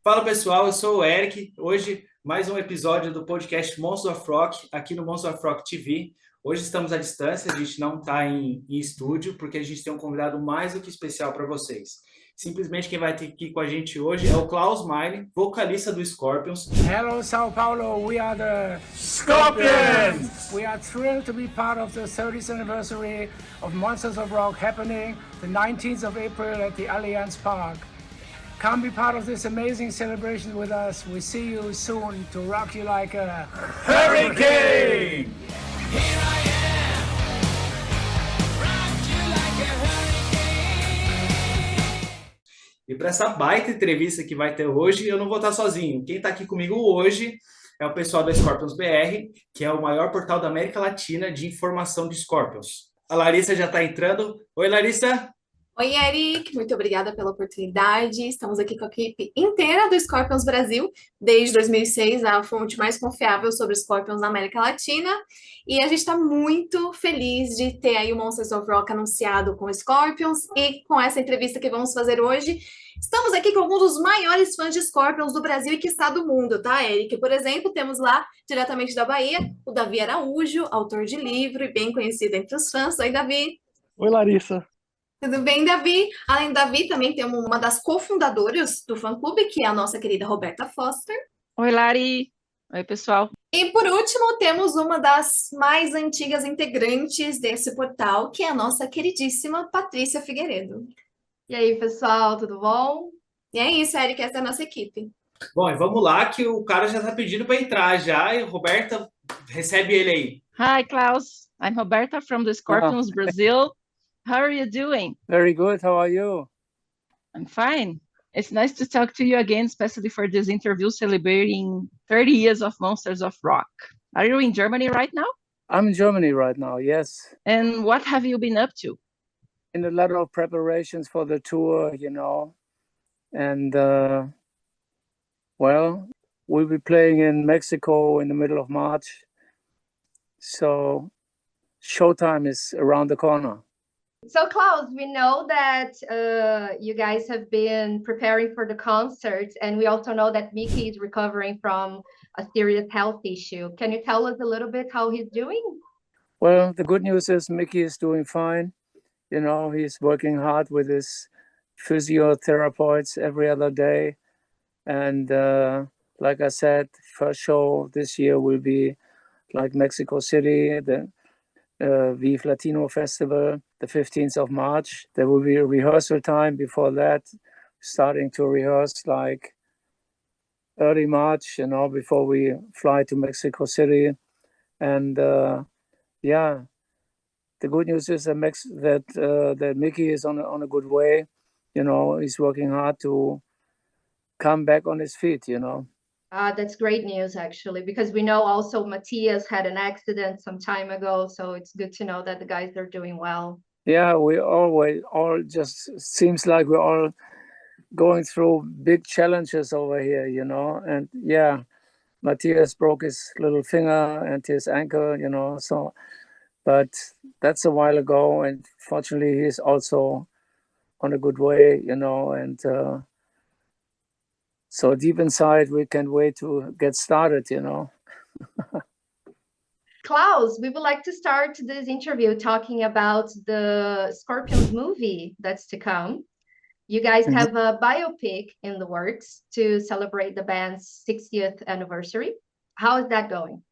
Fala pessoal, eu sou o Erick. Hoje, mais um episódio do podcast Monsters of Rock, aqui no Monsters of Rock TV. Hoje estamos à distância, a gente não está em estúdio, porque a gente tem um convidado mais do que especial para vocês. Simplesmente quem vai ter aqui com a gente hoje é o Klaus Meine, vocalista do Scorpions. Hello, Sao Paulo. We are the Scorpions. We are thrilled to be part of the 30th anniversary of Monsters of Rock happening the 19th of April at the Allianz Park. Come be part of this amazing celebration with us. We see you soon to rock you like a hurricane. E para essa baita entrevista que vai ter hoje, eu não vou estar sozinho. Quem está aqui comigo hoje é o pessoal da Scorpions BR, que é o maior portal da América Latina de informação de Scorpions. A Larissa já está entrando. Oi, Larissa! Oi, Erick, muito obrigada pela oportunidade. Estamos aqui com a equipe inteira do Scorpions Brasil, desde 2006, a fonte mais confiável sobre Scorpions na América Latina. E a gente está muito feliz de ter aí o Monsters of Rock anunciado com Scorpions e com essa entrevista que vamos fazer hoje. Estamos aqui com alguns dos maiores fãs de Scorpions do Brasil e que está do mundo, tá, Erick? Por exemplo, temos lá, diretamente da Bahia, o Davi Araújo, autor de livro e bem conhecido entre os fãs. Oi, Davi! Oi, Larissa! Tudo bem, Davi? Além do Davi, também temos uma das cofundadoras do fã-clube, que é a nossa querida Roberta Forster. Oi, Lari. Oi, pessoal. E, por último, temos uma das mais antigas integrantes desse portal, que é a nossa queridíssima Patrícia Figueiredo. E aí, pessoal, tudo bom? E é isso, Erick, essa é a nossa equipe. Bom, e vamos lá, que o cara já está pedindo para entrar já. E Roberta, recebe ele aí. Hi, Klaus. I'm Roberta from the Scorpions Brazil. How are you doing? Very good. How are you? I'm fine. It's nice to talk to you again, especially for this interview celebrating 30 years of Monsters of Rock. Are you in Germany right now? I'm in Germany right now, yes. And what have you been up to? In a lot of preparations for the tour, and well, we'll be playing in Mexico in the middle of March. So showtime is around the corner. So, Klaus, we know that you guys have been preparing for the concert, and we also know that Mikkey is recovering from a serious health issue. Can you tell us a little bit how he's doing? Well, the good news is Mikkey is doing fine. He's working hard with his physiotherapists every other day. And like I said, first show this year will be like Mexico City, the Vive Latino Festival, the 15th of March. There will be a rehearsal time before that, starting to rehearse like early March, before we fly to Mexico City. And yeah, the good news is that Mikkey is on a good way. He's working hard to come back on his feet, That's great news, actually, because we know also Matthias had an accident some time ago, so it's good to know that the guys are doing well. Yeah, we all just seems like we're all going through big challenges over here, and yeah, Matthias broke his little finger and his ankle, so, but that's a while ago, and fortunately he's also on a good way, and so deep inside, we can't wait to get started, Klaus, we would like to start this interview talking about the Scorpions movie that's to come. You guys have a biopic in the works to celebrate the band's 60th anniversary. How is that going?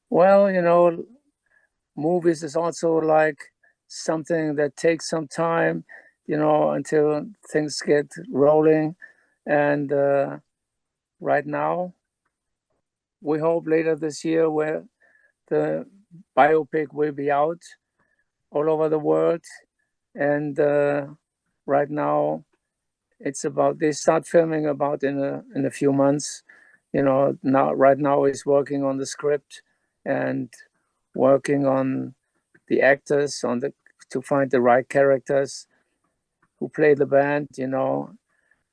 Well, movies is also like something that takes some time, until things get rolling. And right now, we hope later this year where the biopic will be out all over the world. And right now, they start filming about in a few months. Right now he's working on the script and working on the actors, to find the right characters who play the band,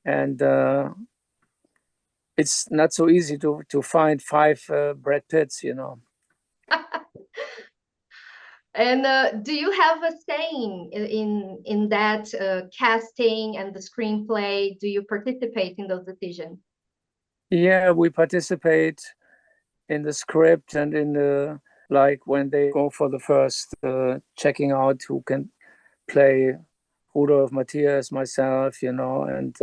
and it's not so easy to find 5 Brad Pitts, And do you have a saying in that casting and the screenplay? Do you participate in those decisions? Yeah, we participate in the script and in the, like when they go for the first checking out who can play Rudolf, Matthias, myself, and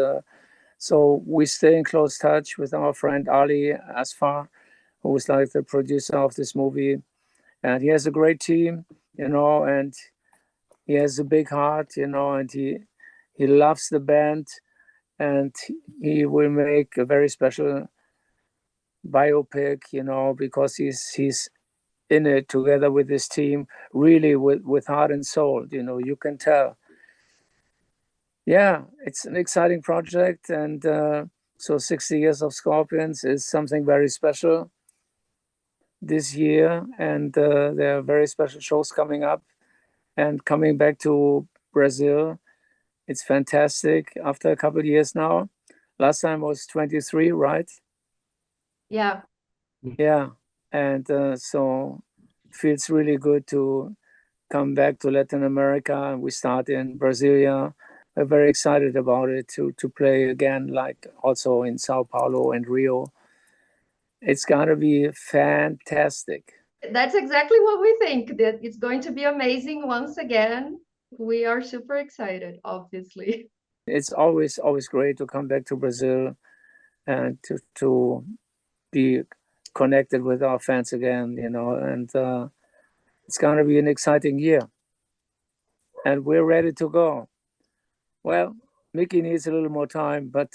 so we stay in close touch with our friend Ali Asfar, who is like the producer of this movie. And he has a great team, and he has a big heart, and he loves the band, and he will make a very special biopic, because he's in it together with his team, really with heart and soul, you can tell. Yeah, it's an exciting project, and so 60 years of Scorpions is something very special this year, and there are very special shows coming up. And coming back to Brazil, it's fantastic after a couple of years now. Last time was 23, right? Yeah. Yeah, and so it feels really good to come back to Latin America, and we start in Brasilia. We're very excited about it to play again, like also in Sao Paulo and Rio. It's gonna be fantastic. That's exactly what we think, that it's going to be amazing once again. We are super excited, obviously. It's always great to come back to Brazil and to be connected with our fans again, and it's gonna be an exciting year. And we're ready to go. Well, Mikkey needs a little more time, but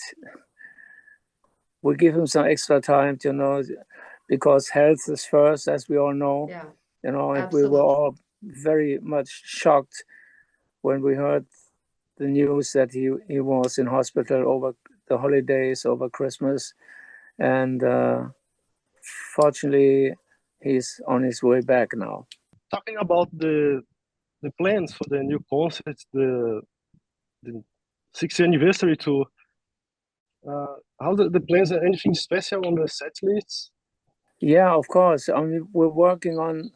we give him some extra time, because health is first, as we all know. Yeah. And Absolutely. we were all very much shocked when we heard the news that he was in hospital over the holidays, over Christmas. And fortunately, he's on his way back now. Talking about the plans for the new concert, the 60th anniversary tour, how the plans are, anything special on the set lists? Yeah, of course. I mean, we're working on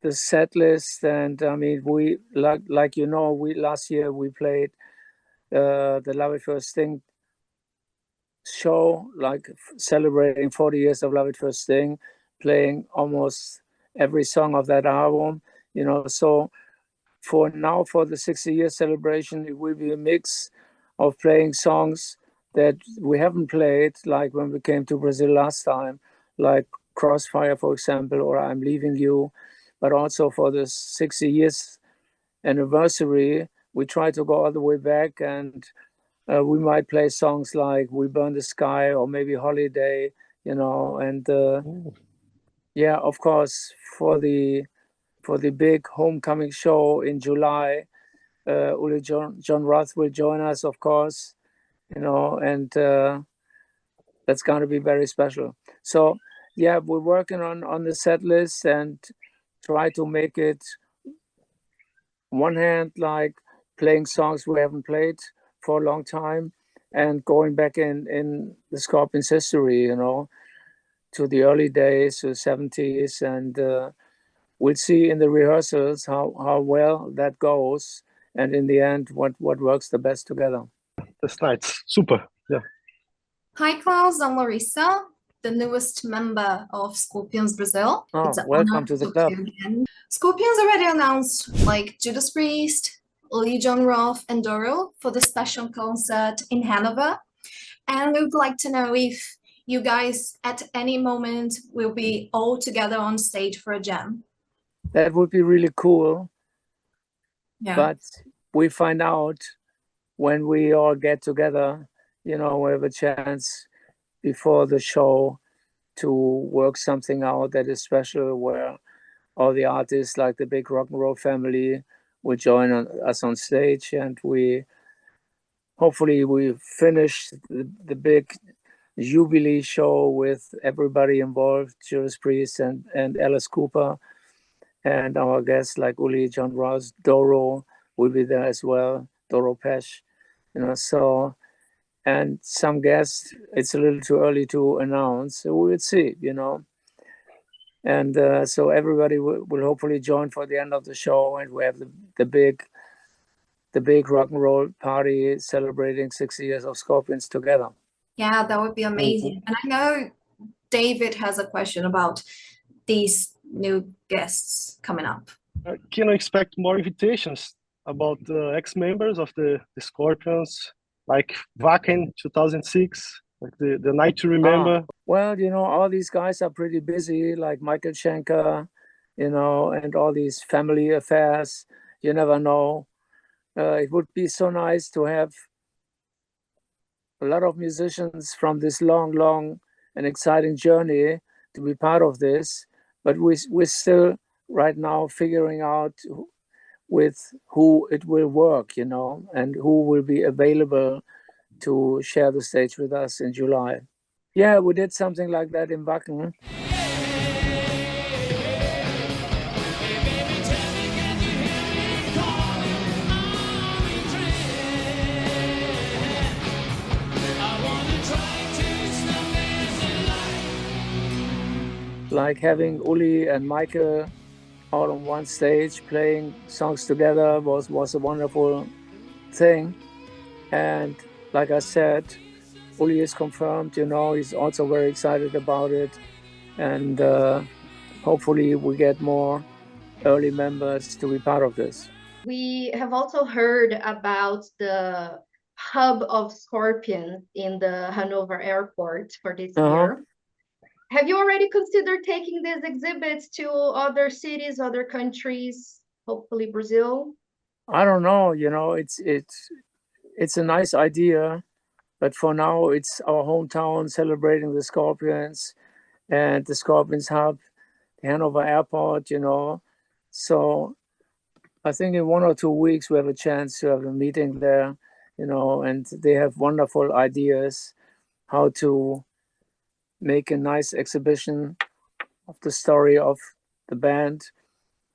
the set list, and I mean, we like we last year we played the Love at First Sting show, like celebrating 40 years of Love at First Sting, playing almost every song of that album, so for the 60-year celebration, it will be a mix of playing songs that we haven't played, like when we came to Brazil last time, like Crossfire, for example, or I'm Leaving You, but also for the 60 years anniversary, we try to go all the way back, and we might play songs like We Burn the Sky or maybe Holiday, and yeah, of course, for the big homecoming show in July, Uli John Roth will join us, of course, and that's going to be very special. So yeah, we're working on the set list and try to make it, one hand, like playing songs we haven't played for a long time, and going back in the Scorpions history, to the early days, to the 70s, and we'll see in the rehearsals how well that goes, and in the end, what works the best together. That's nice. Super. Yeah. Hi, Klaus. I'm Larissa, the newest member of Scorpions Brazil. Oh, It's an welcome honor to the talk club. you again. Scorpions already announced like Judas Priest, Lee John Roth, and Doro for the special concert in Hannover. And we would like to know if you guys at any moment will be all together on stage for a jam. That would be really cool. Yeah. But we find out when we all get together, we have a chance before the show to work something out that is special, where all the artists, like the big rock and roll family, will join us on stage, and hopefully we finish the big jubilee show with everybody involved, Judas Priest and Alice Cooper, and our guests like Uli John Ross, Doro will be there as well, Doro Pesch, so, and some guests, it's a little too early to announce, so we will see, and so everybody will hopefully join for the end of the show, and we have the big rock and roll party celebrating 60 years of Scorpions together. Yeah, that would be amazing. And I know David has a question about these new guests coming up. Can I expect more invitations about the ex-members of the Scorpions, like Wacken 2006, like the Night to Remember? Well, you know, all these guys are pretty busy, like Michael Schenker, you know, and all these family affairs. You never know. It would be so nice to have a lot of musicians from this long and exciting journey to be part of this. But we're still right now figuring out with who it will work, you know, and who will be available to share the stage with us in July. Yeah, we did something like that in Wacken. Like having Uli and Michael all on one stage playing songs together was a wonderful thing. And like I said, Uli is confirmed, you know, he's also very excited about it. And hopefully we get more early members to be part of this. We have also heard about the hub of Scorpions in the Hannover airport for this year. Have you already considered taking these exhibits to other cities, other countries, hopefully Brazil? I don't know, you know, it's a nice idea, but for now it's our hometown celebrating the Scorpions and the Scorpions hub, the Hannover airport, you know. So I think in 1 or 2 weeks we have a chance to have a meeting there, you know, and they have wonderful ideas how to make a nice exhibition of the story of the band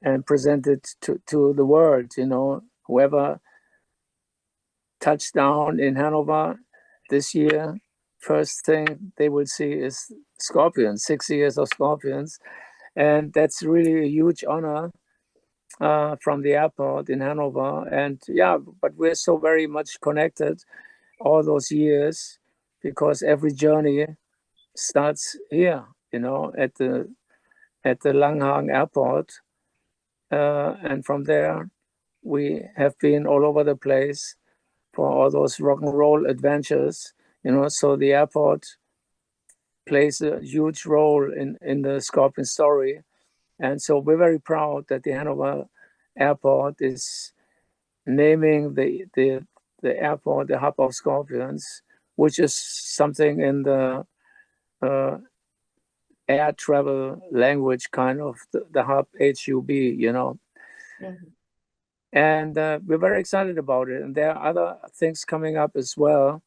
and present it to the world, you know. Whoever touched down in Hannover this year, first thing they will see is Scorpions, 6 years of Scorpions. And that's really a huge honor from the airport in Hannover. And yeah, but we're so very much connected all those years because every journey starts here, you know, at the Langhagen airport. And from there, we have been all over the place for all those rock and roll adventures, you know, so the airport plays a huge role in the Scorpion story. And so we're very proud that the Hannover airport is naming the airport the hub of Scorpions, which is something in the air travel language, kind of the hub, HUB, you know. Mm-hmm. And we're very excited about it. And there are other things coming up as well,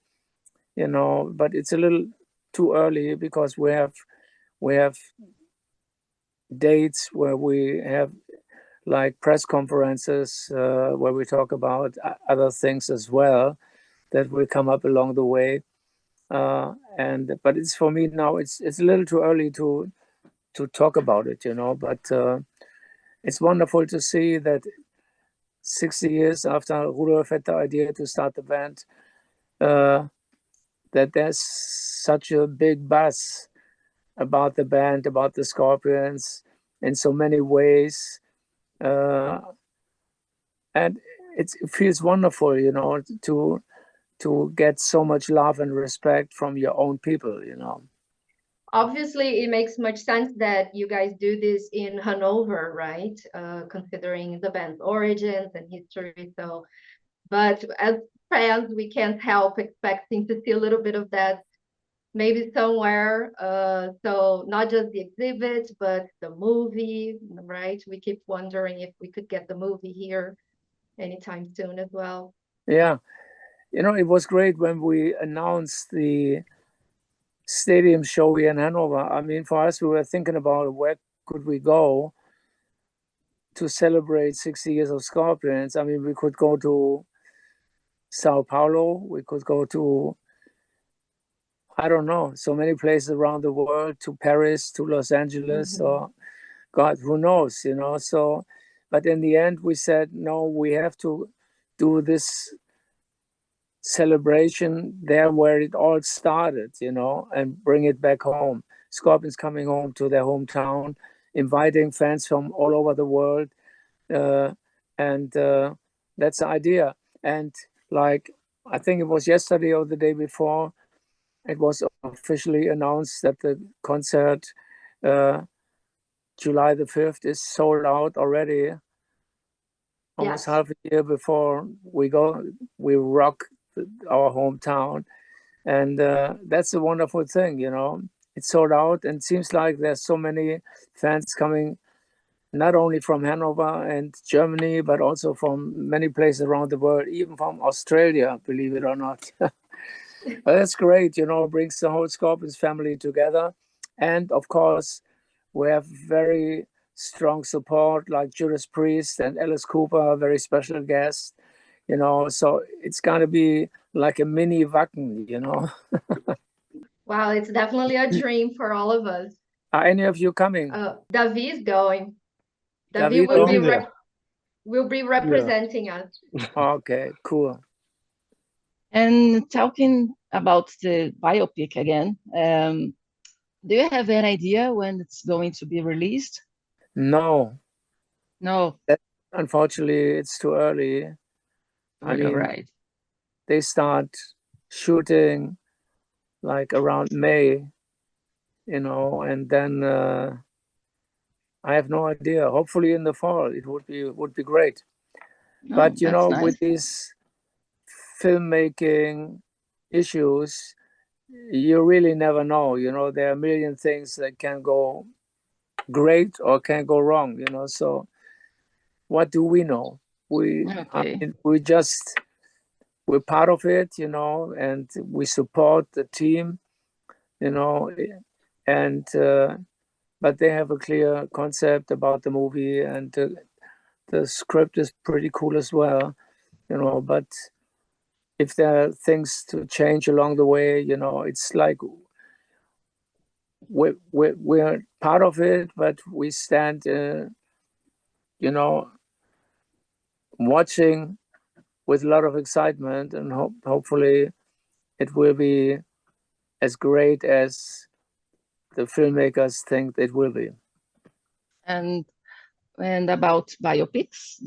you know, but it's a little too early because we have dates where we have like press conferences where we talk about other things as well that will come up along the way. But it's for me now, it's a little too early to talk about it, you know, but it's wonderful to see that 60 years after Rudolf had the idea to start the band, that there's such a big buzz about the band, about the Scorpions in so many ways. And it feels wonderful, you know, to get so much love and respect from your own people, you know. Obviously, it makes much sense that you guys do this in Hannover, right? Considering the band's origins and history. So, but as fans, we can't help expecting to see a little bit of that maybe somewhere. So not just the exhibit, but the movie, right? We keep wondering if we could get the movie here anytime soon as well. Yeah. You know, it was great when we announced the stadium show here in Hannover. I mean, for us, we were thinking about where could we go to celebrate 60 years of Scorpions. I mean, we could go to Sao Paulo. We could go to, I don't know, so many places around the world, to Paris, to Los Angeles, or God, who knows, you know. So, but in the end, we said, no, we have to do this celebration there where it all started, you know, and bring it back home. Scorpions coming home to their hometown, inviting fans from all over the world. And that's the idea. And like, I think it was yesterday or the day before, it was officially announced that the concert, July the 5th, is sold out already. Almost half a year before we rock our hometown. And that's a wonderful thing, you know. It's sold out, and it seems like there's so many fans coming, not only from Hannover and Germany, but also from many places around the world, even from Australia, believe it or not. But that's great, you know, brings the whole Scorpions family together. And of course, we have very strong support like Judas Priest and Alice Cooper, a very special guest, you know, so it's going to be like a mini Wacken, you know. Wow, it's definitely a dream for all of us. Are any of you coming? David is going. David will be representing us. Okay, cool. And talking about the biopic again, do you have an idea when it's going to be released? No. Unfortunately, it's too early. I mean, right. They start shooting like around May, you know, and then I have no idea. Hopefully in the fall, it would be great. But you know, nice. With these filmmaking issues, you really never know. You know, there are a million things that can go great or can go wrong. You know, so what do we know? We're part of it, you know, and we support the team, you know, and but they have a clear concept about the movie, and the script is pretty cool as well, you know. But if there are things to change along the way, you know, it's like we're part of it, but we stand, you know, watching with a lot of excitement, and hopefully it will be as great as the filmmakers think it will be. And about biopics,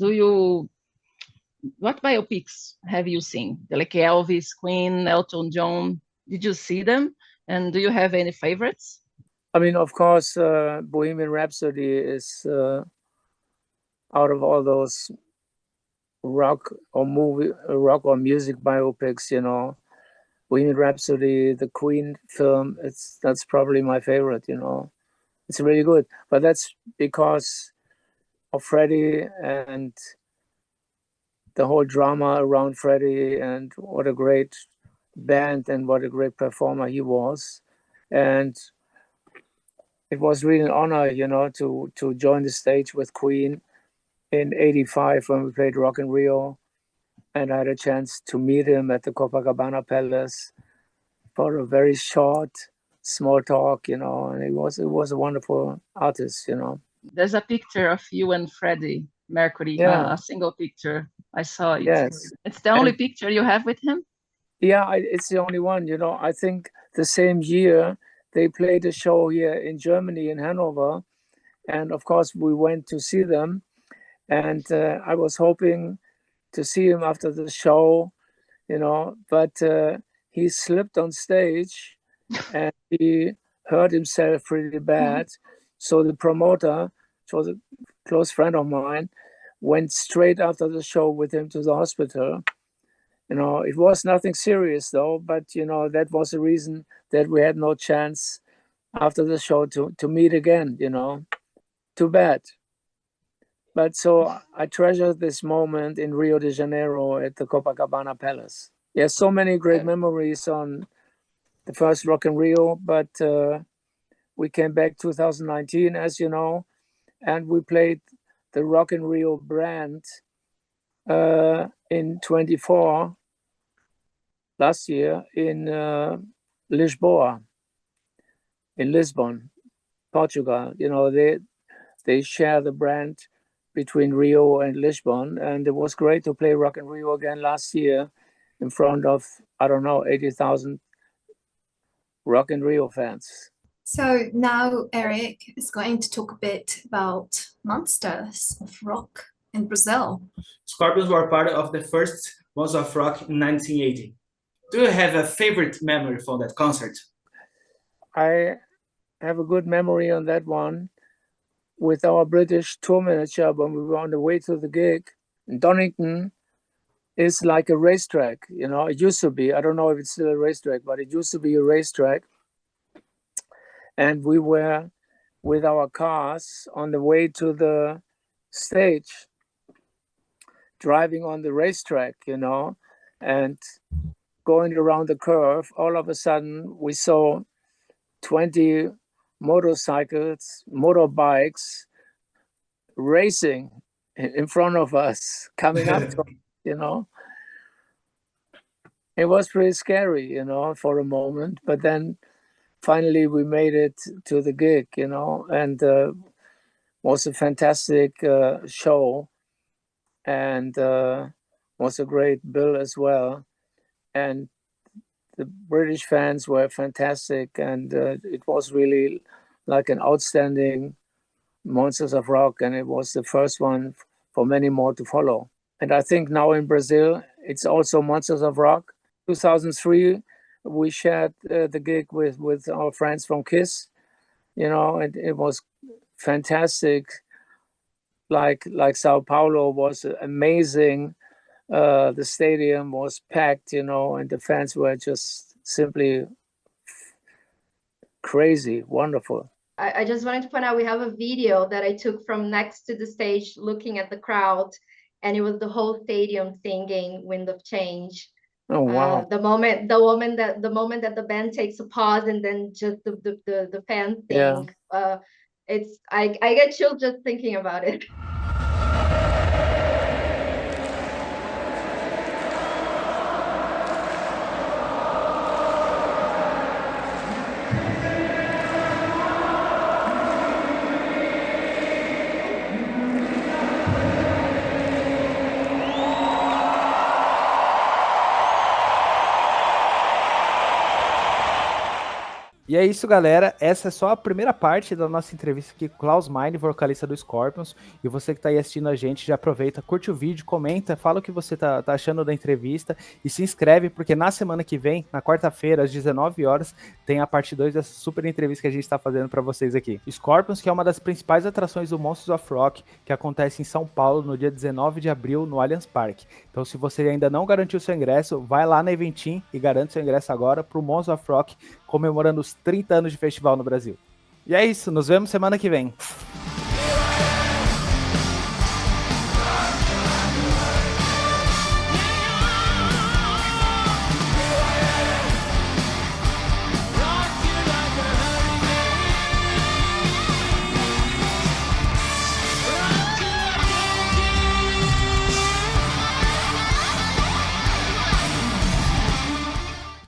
what biopics have you seen? Like Elvis, Queen, Elton John, did you see them? And do you have any favorites? I mean, of course, Bohemian Rhapsody is out of all those rock or music biopics, you know, Bohemian Rhapsody, the Queen film, that's probably my favorite, you know. It's really good, but that's because of Freddie and the whole drama around Freddie, and what a great band and what a great performer he was. And it was really an honor, you know, to join the stage with Queen in '85 when we played Rock in Rio, and I had a chance to meet him at the Copacabana Palace for a very short, small talk, you know, and it was a wonderful artist, you know. There's a picture of you and Freddie Mercury, a single picture. I saw it. Yes. It's the only picture you have with him? Yeah, it's the only one, you know. I think the same year they played a show here in Germany, in Hannover, and of course we went to see them, and I was hoping to see him after the show, you know, but he slipped on stage and he hurt himself pretty bad. So the promoter, which was a close friend of mine, went straight after the show with him to the hospital. You know, it was nothing serious though, but you know, that was the reason that we had no chance after the show to meet again, you know. Too bad. But so I treasure this moment in Rio de Janeiro at the Copacabana Palace. There's so many great memories on the first Rock in Rio, but we came back 2019, as you know, and we played the Rock in Rio brand in 24 last year in Lisboa, in Lisbon, Portugal. You know, they share the brand between Rio and Lisbon, and it was great to play Rock in Rio again last year. in front of, I don't know, 80,000 Rock in Rio fans. So now Erick is going to talk a bit about monsters of rock in Brazil. Scorpions were part of the first Monsters of Rock in 1980. Do you have a favorite memory from that concert? I have a good memory on that one with our British tour manager when we were on the way to the gig. Donington is like a racetrack, you know, it used to be. I don't know if it's still a racetrack, but it used to be a racetrack. And we were with our cars on the way to the stage, driving on the racetrack, you know, and going around the curve. All of a sudden, we saw 20 motorcycles, motorbikes racing in front of us, coming up to us, you know. It was pretty scary, you know, for a moment, but then finally we made it to the gig, you know, and was a fantastic show, and was a great bill as well. And the British fans were fantastic, and it was really like an outstanding Monsters of Rock, and it was the first one for many more to follow. And I think now in Brazil, it's also Monsters of Rock. 2003, we shared the gig with our friends from KISS, you know, and it was fantastic. Like Sao Paulo was amazing. The stadium was packed, you know, and the fans were just simply crazy, wonderful. I just wanted to point out we have a video that I took from next to the stage looking at the crowd, and it was the whole stadium singing Wind of Change. Oh wow. The moment that the band takes a pause and then just the fans sing. Yeah. I get chills just thinking about it. E é isso, galera. Essa é só a primeira parte da nossa entrevista aqui com Klaus Meine, vocalista do Scorpions. E você que tá aí assistindo a gente, já aproveita, curte o vídeo, comenta, fala o que você tá achando da entrevista e se inscreve, porque na semana que vem, na quarta-feira, às 19 horas, tem a parte 2 dessa super entrevista que a gente tá fazendo para vocês aqui. Scorpions, que é uma das principais atrações do Monsters of Rock, que acontece em São Paulo no dia 19 de abril, no Allianz Parque. Então, se você ainda não garantiu seu ingresso, vai lá na Eventim e garante seu ingresso agora pro Monsters of Rock, comemorando os 30 anos de festival no Brasil. E é isso, nos vemos semana que vem.